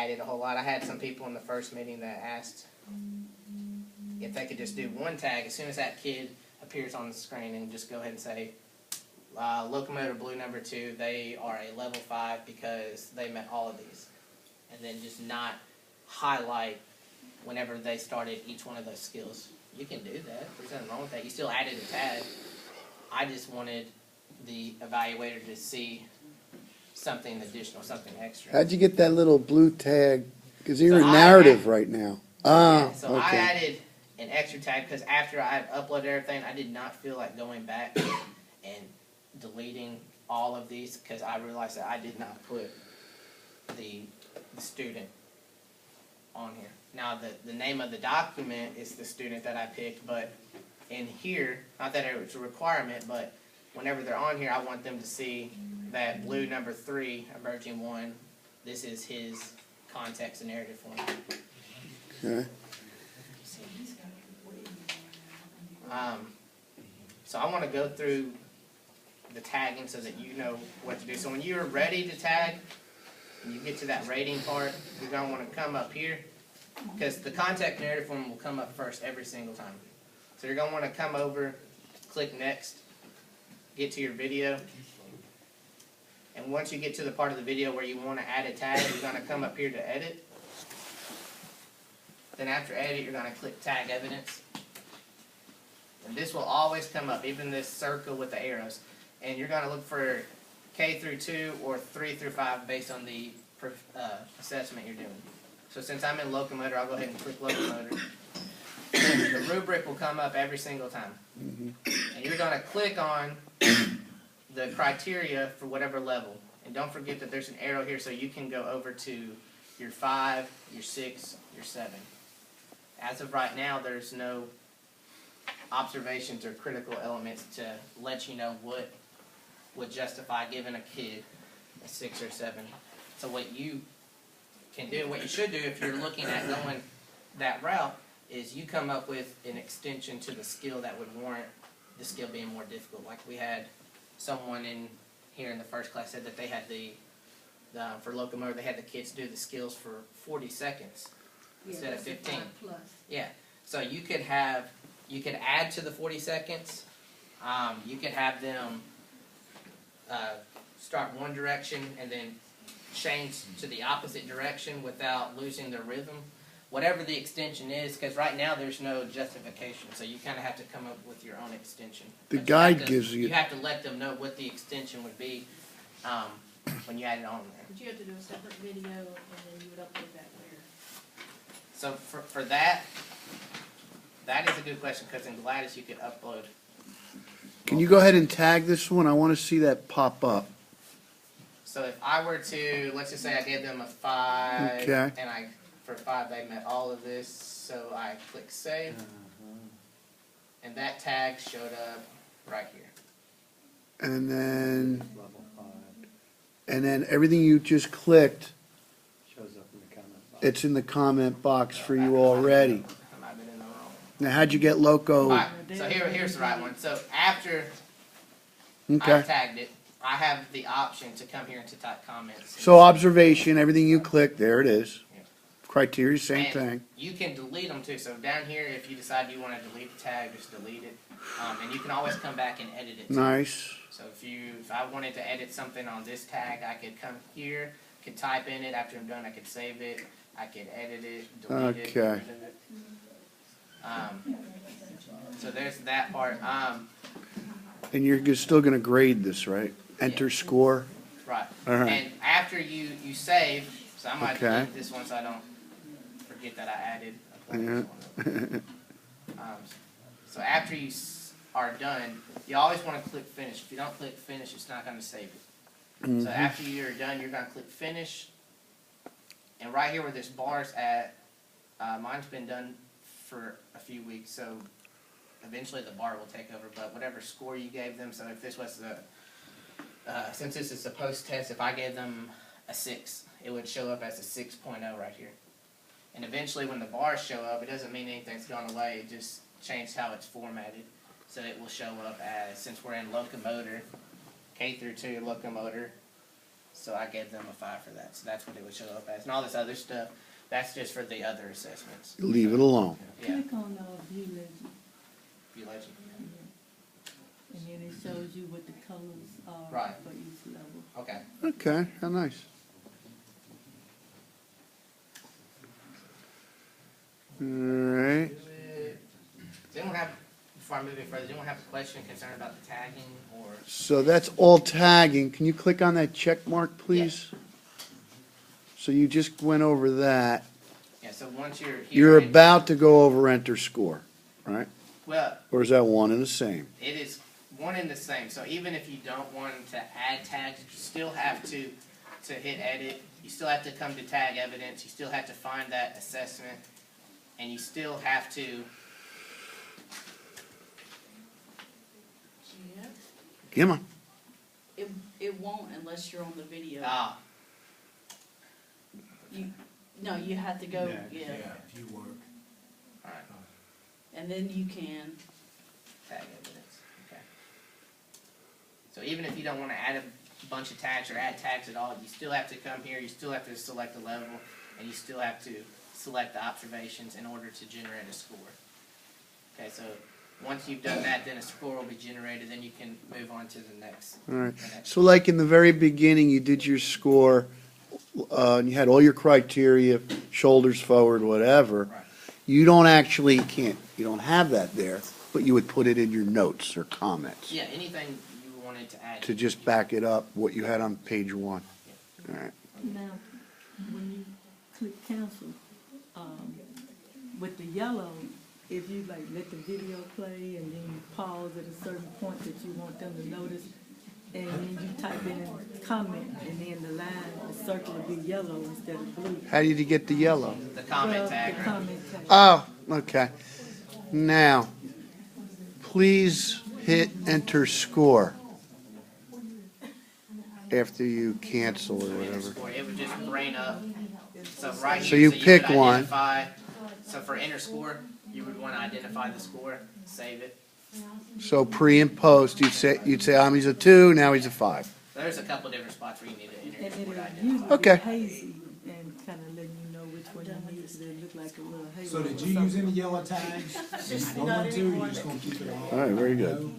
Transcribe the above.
added a whole lot. I had some people in the first meeting that asked if they could just do one tag as soon as that kid appears on the screen and just go ahead and say, locomotor blue number 2, they are a level 5 because they met all of these. And then just not highlight whenever they started each one of those skills. You can do that. There's nothing wrong with that. You still added a tag. I just wanted the evaluator to see something additional, something extra. How'd you get that little blue tag? Because you're So in narrative right now. Yeah, so okay. I added an extra tag because after I uploaded everything, I did not feel like going back and deleting all of these because I realized that I did not put the student on here. Now, the name of the document is the student that I picked, but in here, not that it was a requirement, but whenever they're on here, I want them to see that blue number 3, emerging 1, this is his context and narrative form. Okay. So I want to go through the tagging so that you know what to do. So when you're ready to tag, and you get to that rating part, you're going to want to come up here, because the context narrative form will come up first every single time. So you're going to want to come over, click next, get to your video, and once you get to the part of the video where you want to add a tag, you're going to come up here to edit. Then after edit, you're going to click tag evidence. And this will always come up, even this circle with the arrows. And you're going to look for K through 2 or 3 through 5 based on the assessment you're doing. So since I'm in locomotor, I'll go ahead and click locomotor. The rubric will come up every single time. And you're going to click on the criteria for whatever level. And don't forget that there's an arrow here so you can go over to your 5, your 6, your 7. As of right now, there's no observations or critical elements to let you know what would justify giving a kid a 6 or 7. So what you can do, what you should do if you're looking at going that route, is you come up with an extension to the skill that would warrant the skill being more difficult. Like we had someone in here in the first class said that they had for locomotor, they had the kids do the skills for 40 seconds instead of 15. Yeah. So you could add to the 40 seconds. You could have them start one direction and then change to the opposite direction without losing their rhythm. Whatever the extension is, because right now there's no justification, so you kind of have to come up with your own extension. The guide gives you... You have to let them know what the extension would be when you add it on there. But you have to do a separate video, and then you would upload that where? So for that is a good question, because in Gladys you could upload. Can you go ahead and tag this one? I want to see that pop up. So if I were to, let's just say I gave them a 5, Okay. and for 5 they met all of this, so I click save, and that tag showed up right here. And then everything you just clicked, Shows up in the comment box. it's in the comment box for you already. I might have been in the wrong. Now, how'd you get loco? Alright, so here's the right one. So after Okay. I've tagged it, I have the option to come here and to type comments. So observation, everything you click, there it is. Yeah. Criteria, same And thing. you can delete them too. So down here, if you decide you want to delete the tag, just delete it. And you can always come back and edit it too. Nice. So if I wanted to edit something on this tag, I could come here, could type in it. After I'm done, I could save it. I could edit it, delete it. Okay. So there's that part. And you're still going to grade this, right? Enter Yeah. score. Right. All right. And after you save, so I might Okay. delete this one so I don't forget that I added a Yeah. one. So after you are done, you always want to click finish. If you don't click finish, it's not going to save it. So after you're done, you're going to click finish. And right here where this bar's at, mine's been done for a few weeks, so eventually the bar will take over. But whatever score you gave them, so if this was the since this is a post-test, if I gave them a 6, it would show up as a 6.0 right here. And eventually when the bars show up, it doesn't mean anything's gone away, it just changed how it's formatted. So it will show up as, since we're in locomotor, K through 2 locomotor, So I gave them a 5 for that, so that's what it would show up as. And all this other stuff, that's just for the other assessments. Leave it alone. Yeah, Click on view legend, view legend. and then it shows you what the colors are Right. for each level. Okay. Okay, how nice. All right. Does anyone have, before I move any further, does anyone have a question, concern about the tagging, or? So that's all tagging. Can you click on that check mark, please? So you just went over that. Yeah, so once you're here. You're about to go over enter score, right? Well, Or is that one and the same? it is one and the same, so even if you don't want to add tags, you still have to hit edit, you still have to come to tag evidence, you still have to find that assessment, and you still have to, Yeah, Come on. it won't unless you're on the video. No, you have to go, yeah, if you work. alright, and then you can, tag evidence, okay. So even if you don't want to add a bunch of tags or add tags at all, you still have to come here, you still have to select the level, and you still have to select the observations in order to generate a score. Okay, so once you've done that, then a score will be generated, then you can move on to the next. All right. the next- So like in the very beginning, you did your score, and you had all your criteria, shoulders forward, whatever. Right. You don't actually, you don't have that there, but you would put it in your notes or comments Yeah, anything you wanted to add. to just back it up, what you had on page 1. All right. Now, when you click cancel, with the yellow, if you like let the video play and then you pause at a certain point that you want them to notice, and then you type in a comment, and then the line, the circle will be yellow instead of blue. How did you get the yellow? The comment Well, tag, the right? comment tag. Oh, okay. Now, please hit enter score after you cancel or In the whatever. score, it would just bring up, so right So here, you so you pick would one. identify, so for enter score, you would want to identify the score, save it. So pre and post, you'd say he's a 2, now he's a 5. There's a couple different spots where you need to enter And the score to it'll usually identify. Okay. be hazy and kind of letting you know which one you need, so it look like a little hazy. So did you use any yellow tags? Just going to, or you just gonna keep it all? All right, very good.